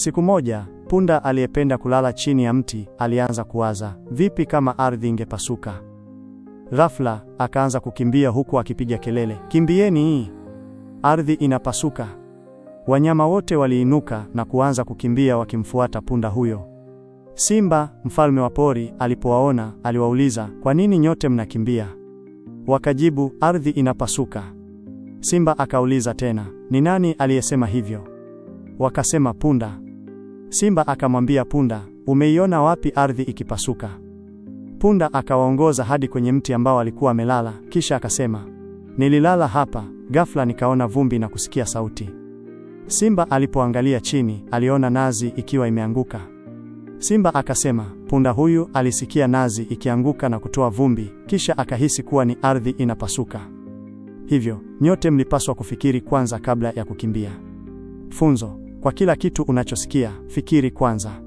Siku moja, punda aliyependa kulala chini ya mti alianza kuwaza, vipi kama ardhi ingepasuka? Ghafla, akaanza kukimbia huku akipiga kelele, kimbieni! Ardhi inapasuka! Wanyama wote waliinuka na kuanza kukimbia wakimfuata punda huyo. Simba, mfalme wa pori, alipowaona, aliwauliza, kwa nini nyote mnakimbia? Wakajibu, ardhi inapasuka. Simba akauliza tena, ni nani aliyesema hivyo? Wakasema, punda. Simba akamwambia punda, umeiona wapi ardhi ikipasuka? Punda akawaongoza hadi kwenye mti ambao alikuwa amelala, kisha akasema, nililala hapa, ghafla nikaona vumbi na kusikia sauti. Simba alipoangalia chini, aliona nazi ikiwa imeanguka. Simba akasema, punda huyu alisikia nazi ikianguka na kutoa vumbi, kisha akahisi kuwa ni ardhi inapasuka. Hivyo, nyote mlipaswa kufikiri kwanza kabla ya kukimbia. Funzo: kwa kila kitu unachosikia, fikiri kwanza.